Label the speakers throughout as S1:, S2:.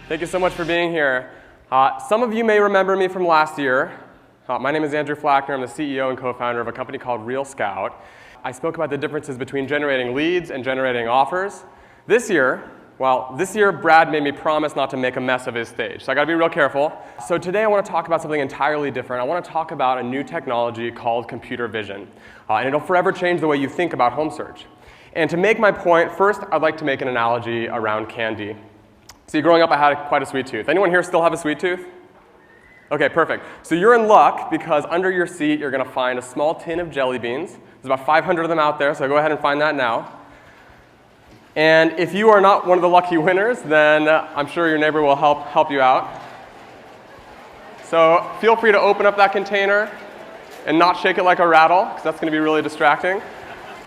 S1: Thank you so much for being here. Some of you may remember me from last year. My name is Andrew Flackner. I'm the CEO and co-founder of a company called RealScout. I spoke about the differences between generating leads and generating offers. This year, Brad made me promise not to make a mess of his stage, so I gotta be real careful. So today I wanna talk about something entirely different. I wanna talk about a new technology called computer vision. And it'll forever change the way you think about home search. And to make my point, first I'd like to make an analogy around candy. See, growing up I had quite a sweet tooth. Anyone here still have a sweet tooth? Okay, perfect. So you're in luck because under your seat you're gonna find a small tin of jelly beans. There's about 500 of them out there, so go ahead and find that now. And if you are not one of the lucky winners, then I'm sure your neighbor will help you out. So feel free to open up that container and not shake it like a rattle, because that's going to be really distracting.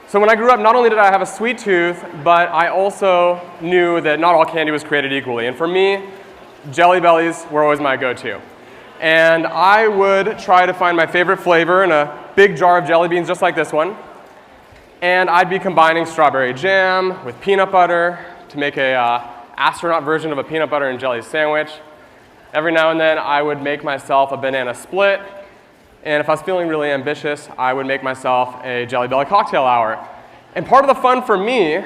S1: So when I grew up, not only did I have a sweet tooth, but I also knew that not all candy was created equally. And for me, Jelly Bellies were always my go-to. And I would try to find my favorite flavor in a big jar of jelly beans just like this one. And I'd be combining strawberry jam with peanut butter to make a astronaut version of a peanut butter and jelly sandwich. Every now and then, I would make myself a banana split. And if I was feeling really ambitious, I would make myself a Jelly Belly cocktail hour. And part of the fun for me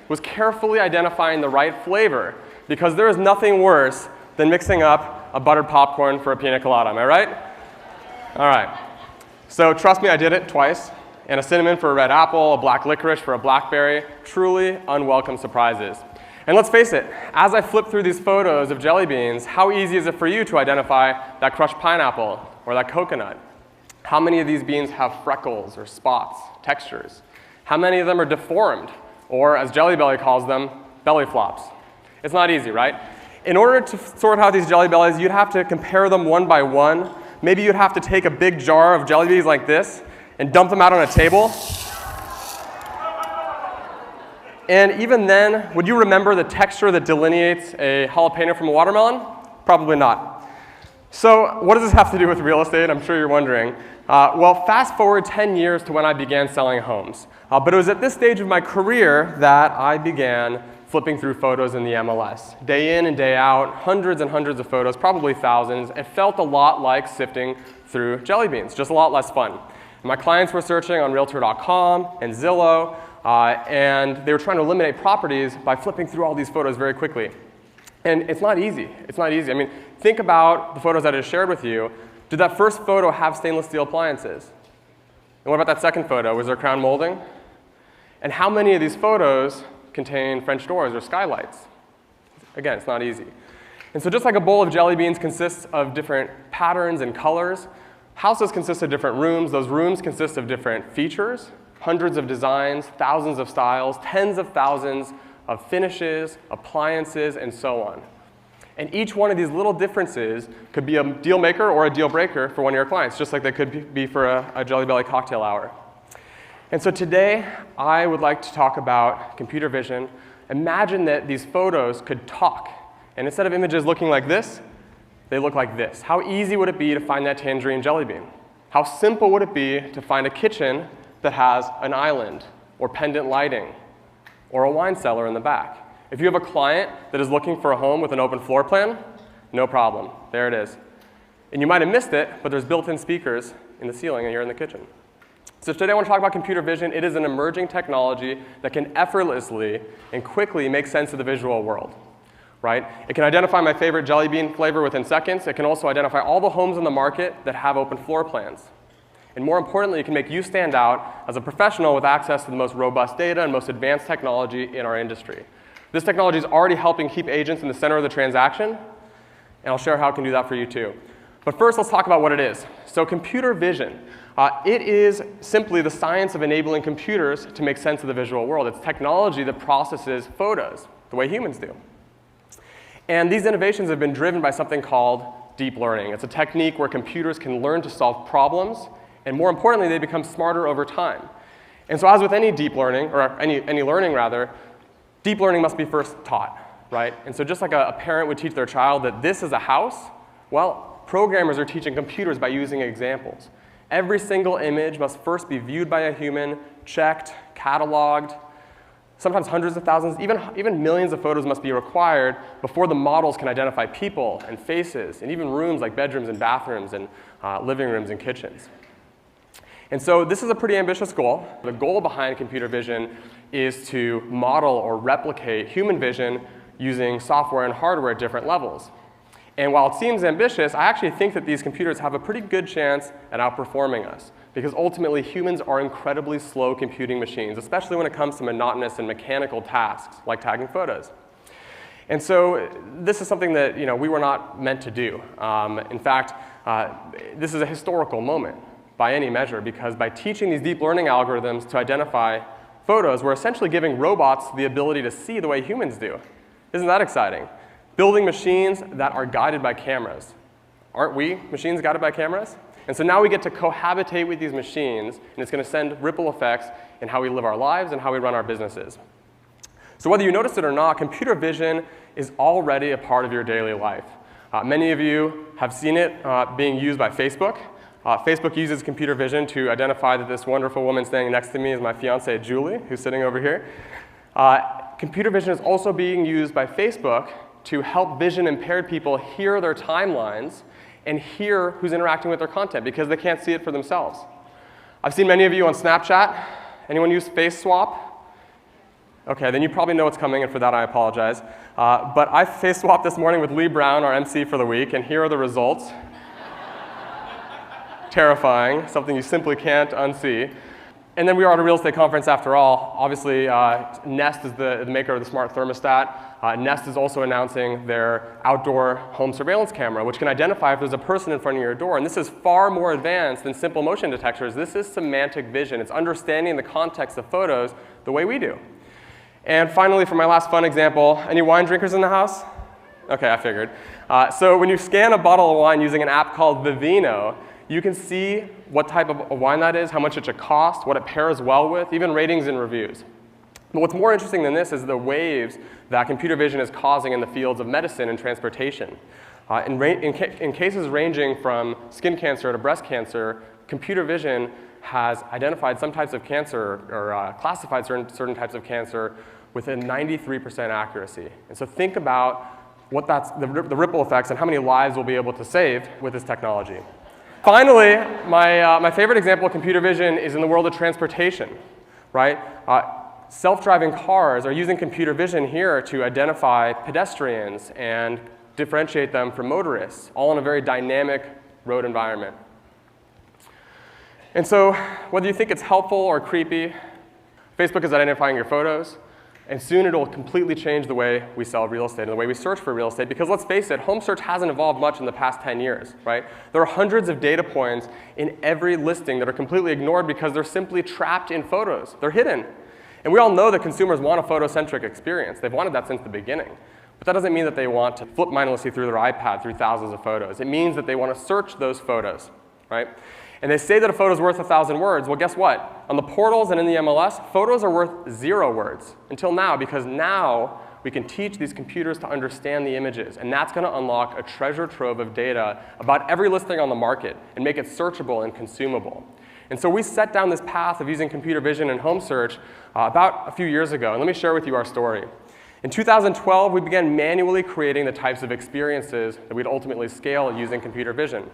S1: was carefully identifying the right flavor, because there is nothing worse than mixing up a buttered popcorn for a pina colada. Am I right? All right. So trust me, I did it twice. And a cinnamon for a red apple, a black licorice for a blackberry. Truly unwelcome surprises. And let's face it, as I flip through these photos of jelly beans, how easy is it for you to identify that crushed pineapple or that coconut? How many of these beans have freckles or spots, textures? How many of them are deformed, or as Jelly Belly calls them, belly flops? It's not easy, right? In order to sort out these Jelly Bellies, you'd have to compare them one by one. Maybe you'd have to take a big jar of jelly beans like this and dump them out on a table. And even then, would you remember the texture that delineates a jalapeno from a watermelon? Probably not. So what does this have to do with real estate? I'm sure you're wondering. Well, fast forward 10 years to when I began selling homes. But it was at this stage of my career that I began flipping through photos in the MLS. Day in and day out, hundreds and hundreds of photos, probably thousands. It felt a lot like sifting through jelly beans, just a lot less fun. My clients were searching on Realtor.com and Zillow, and they were trying to eliminate properties by flipping through all these photos very quickly. And it's not easy. It's not easy. I mean, think about the photos that I just shared with you. Did that first photo have stainless steel appliances? And what about that second photo? Was there crown molding? And how many of these photos contain French doors or skylights? Again, it's not easy. And so just like a bowl of jelly beans consists of different patterns and colors, houses consist of different rooms. Those rooms consist of different features, hundreds of designs, thousands of styles, tens of thousands of finishes, appliances, and so on. And each one of these little differences could be a deal maker or a deal breaker for one of your clients, just like they could be for a Jelly Belly cocktail hour. And so today, I would like to talk about computer vision. Imagine that these photos could talk. And instead of images looking like this, they look like this. How easy would it be to find that tangerine jelly bean? How simple would it be to find a kitchen that has an island, or pendant lighting, or a wine cellar in the back? If you have a client that is looking for a home with an open floor plan, no problem. There it is. And you might have missed it, but there's built-in speakers in the ceiling and you're in the kitchen. So today I want to talk about computer vision. It is an emerging technology that can effortlessly and quickly make sense of the visual world. Right? It can identify my favorite jelly bean flavor within seconds. It can also identify all the homes in the market that have open floor plans. And more importantly, it can make you stand out as a professional with access to the most robust data and most advanced technology in our industry. This technology is already helping keep agents in the center of the transaction, and I'll share how it can do that for you too. But first, let's talk about what it is. So computer vision. It is simply the science of enabling computers to make sense of the visual world. It's technology that processes photos the way humans do. And these innovations have been driven by something called deep learning. It's a technique where computers can learn to solve problems, and more importantly, they become smarter over time. And so as with any deep learning, or any learning rather, deep learning must be first taught, right? And so just like a parent would teach their child that this is a house, well, programmers are teaching computers by using examples. Every single image must first be viewed by a human, checked, cataloged, Sometimes hundreds of thousands, even millions of photos must be required before the models can identify people and faces and even rooms like bedrooms and bathrooms and living rooms and kitchens. And so this is a pretty ambitious goal. The goal behind computer vision is to model or replicate human vision using software and hardware at different levels. And while it seems ambitious, I actually think that these computers have a pretty good chance at outperforming us, because ultimately humans are incredibly slow computing machines, especially when it comes to monotonous and mechanical tasks like tagging photos. And so this is something that we were not meant to do. In fact, this is a historical moment by any measure, because by teaching these deep learning algorithms to identify photos, we're essentially giving robots the ability to see the way humans do. Isn't that exciting? Building machines that are guided by cameras. Aren't we machines guided by cameras? And so now we get to cohabitate with these machines, and it's going to send ripple effects in how we live our lives and how we run our businesses. So whether you notice it or not, computer vision is already a part of your daily life. Many of you have seen it being used by Facebook. Facebook uses computer vision to identify that this wonderful woman standing next to me is my fiancée, Julie, who's sitting over here. Computer vision is also being used by Facebook to help vision-impaired people hear their timelines and hear who's interacting with their content, because they can't see it for themselves. I've seen many of you on Snapchat. Anyone use Face Swap? Okay, then you probably know what's coming, and for that I apologize. But I face swapped this morning with Lee Brown, our MC for the week, and here are the results. Terrifying, something you simply can't unsee. And then we are at a real estate conference after all. Obviously, Nest is the maker of the smart thermostat. Nest is also announcing their outdoor home surveillance camera, which can identify if there's a person in front of your door. And this is far more advanced than simple motion detectors. This is semantic vision. It's understanding the context of photos the way we do. And finally, for my last fun example, any wine drinkers in the house? Okay, I figured. So when you scan a bottle of wine using an app called Vivino, you can see what type of wine that is, how much it should cost, what it pairs well with, even ratings and reviews. But what's more interesting than this is the waves that computer vision is causing in the fields of medicine and transportation. In cases ranging from skin cancer to breast cancer, computer vision has identified some types of cancer or classified certain types of cancer with a 93% accuracy. And so think about what that's the ripple effects and how many lives we'll be able to save with this technology. Finally, my favorite example of computer vision is in the world of transportation, right? Self-driving cars are using computer vision here to identify pedestrians and differentiate them from motorists, all in a very dynamic road environment. And so whether you think it's helpful or creepy, Facebook is identifying your photos, and soon it'll completely change the way we sell real estate and the way we search for real estate, because let's face it, home search hasn't evolved much in the past 10 years, right? There are hundreds of data points in every listing that are completely ignored because they're simply trapped in photos. They're hidden. And we all know that consumers want a photocentric experience. They've wanted that since the beginning. But that doesn't mean that they want to flip mindlessly through their iPad through thousands of photos. It means that they want to search those photos, right? And they say that a photo is worth 1,000 words. Well, guess what? On the portals and in the MLS, photos are worth 0 words until now, because now we can teach these computers to understand the images. And that's going to unlock a treasure trove of data about every listing on the market and make it searchable and consumable. And so we set down this path of using computer vision and home search about a few years ago. And let me share with you our story. In 2012, we began manually creating the types of experiences that we'd ultimately scale using computer vision.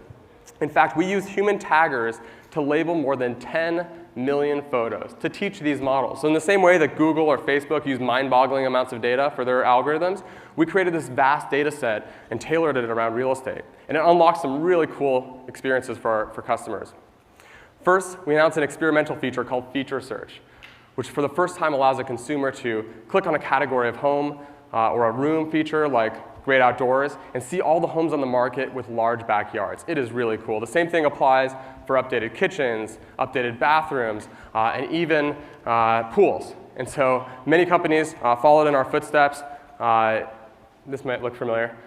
S1: In fact, we used human taggers to label more than 10 million photos to teach these models. So in the same way that Google or Facebook use mind-boggling amounts of data for their algorithms, we created this vast data set and tailored it around real estate. And it unlocked some really cool experiences for customers. First, we announced an experimental feature called Feature Search, which for the first time allows a consumer to click on a category of home or a room feature like great outdoors and see all the homes on the market with large backyards. It is really cool. The same thing applies for updated kitchens, updated bathrooms, and even pools. And so many companies followed in our footsteps. This might look familiar.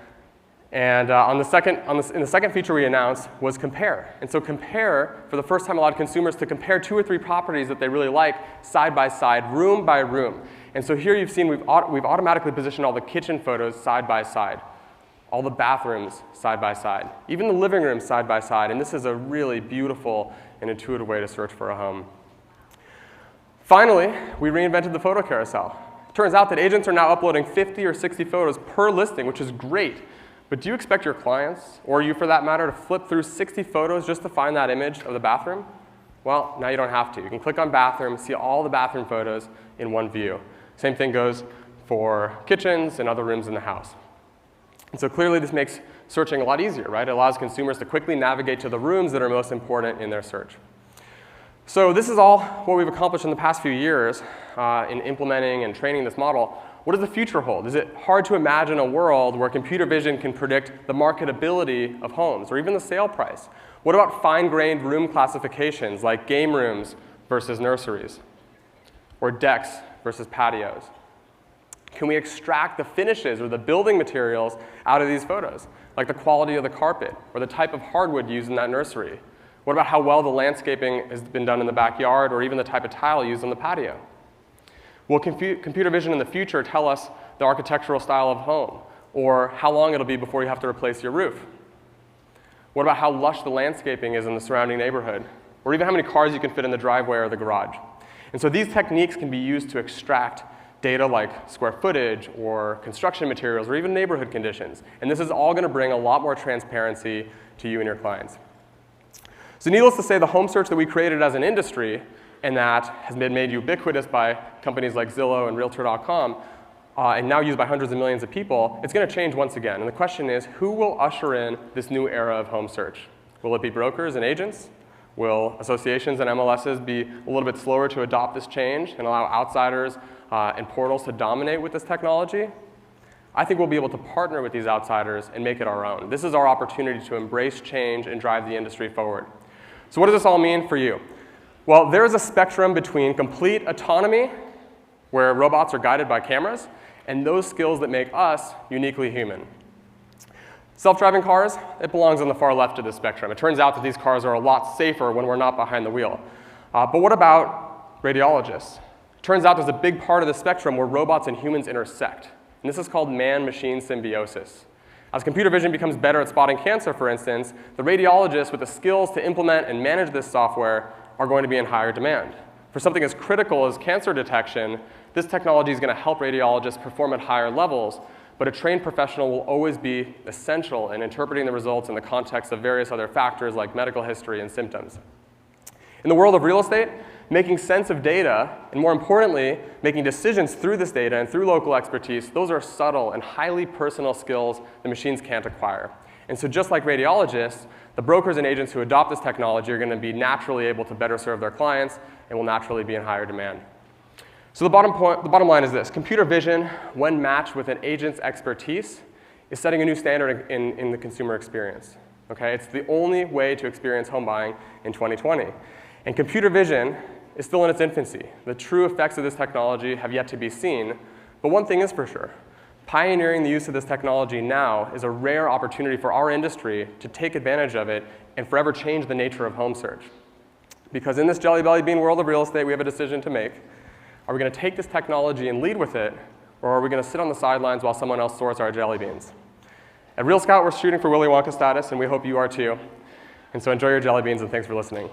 S1: And in the second feature we announced was Compare. And so Compare, for the first time, allowed consumers to compare 2 or 3 properties that they really like side by side, room by room. And so here you've seen we've automatically positioned all the kitchen photos side by side, all the bathrooms side by side, even the living room side by side. And this is a really beautiful and intuitive way to search for a home. Finally, we reinvented the photo carousel. Turns out that agents are now uploading 50 or 60 photos per listing, which is great. But do you expect your clients, or you for that matter, to flip through 60 photos just to find that image of the bathroom? Well, now you don't have to. You can click on bathroom, see all the bathroom photos in one view. Same thing goes for kitchens and other rooms in the house. And so clearly this makes searching a lot easier, right? It allows consumers to quickly navigate to the rooms that are most important in their search. So this is all what we've accomplished in the past few years in implementing and training this model. What does the future hold? Is it hard to imagine a world where computer vision can predict the marketability of homes or even the sale price? What about fine-grained room classifications like game rooms versus nurseries or decks versus patios? Can we extract the finishes or the building materials out of these photos, like the quality of the carpet or the type of hardwood used in that nursery? What about how well the landscaping has been done in the backyard or even the type of tile used on the patio? Will computer vision in the future tell us the architectural style of home or how long it'll be before you have to replace your roof? What about how lush the landscaping is in the surrounding neighborhood or even how many cars you can fit in the driveway or the garage? And so these techniques can be used to extract data like square footage or construction materials or even neighborhood conditions. And this is all going to bring a lot more transparency to you and your clients. So needless to say, the home search that we created as an industry and that has been made ubiquitous by companies like Zillow and Realtor.com and now used by hundreds of millions of people, it's going to change once again. And the question is, who will usher in this new era of home search? Will it be brokers and agents? Will associations and MLSs be a little bit slower to adopt this change and allow outsiders and portals to dominate with this technology? I think we'll be able to partner with these outsiders and make it our own. This is our opportunity to embrace change and drive the industry forward. So what does this all mean for you? Well, there is a spectrum between complete autonomy, where robots are guided by cameras, and those skills that make us uniquely human. Self-driving cars, it belongs on the far left of the spectrum. It turns out that these cars are a lot safer when we're not behind the wheel. But what about radiologists? It turns out there's a big part of the spectrum where robots and humans intersect. And this is called man-machine symbiosis. As computer vision becomes better at spotting cancer, for instance, the radiologists with the skills to implement and manage this software are going to be in higher demand. For something as critical as cancer detection, this technology is going to help radiologists perform at higher levels, but a trained professional will always be essential in interpreting the results in the context of various other factors like medical history and symptoms. In the world of real estate, making sense of data, and more importantly, making decisions through this data and through local expertise, those are subtle and highly personal skills the machines can't acquire. And so just like radiologists, the brokers and agents who adopt this technology are going to be naturally able to better serve their clients and will naturally be in higher demand. So the bottom line is this. Computer vision, when matched with an agent's expertise, is setting a new standard in the consumer experience. Okay? It's the only way to experience home buying in 2020. And computer vision is still in its infancy. The true effects of this technology have yet to be seen. But one thing is for sure. Pioneering the use of this technology now is a rare opportunity for our industry to take advantage of it and forever change the nature of home search. Because in this Jelly Belly Bean world of real estate, we have a decision to make. Are we going to take this technology and lead with it, or are we going to sit on the sidelines while someone else sorts our jelly beans? At RealScout, we're shooting for Willy Wonka status, and we hope you are too. And so enjoy your jelly beans, and thanks for listening.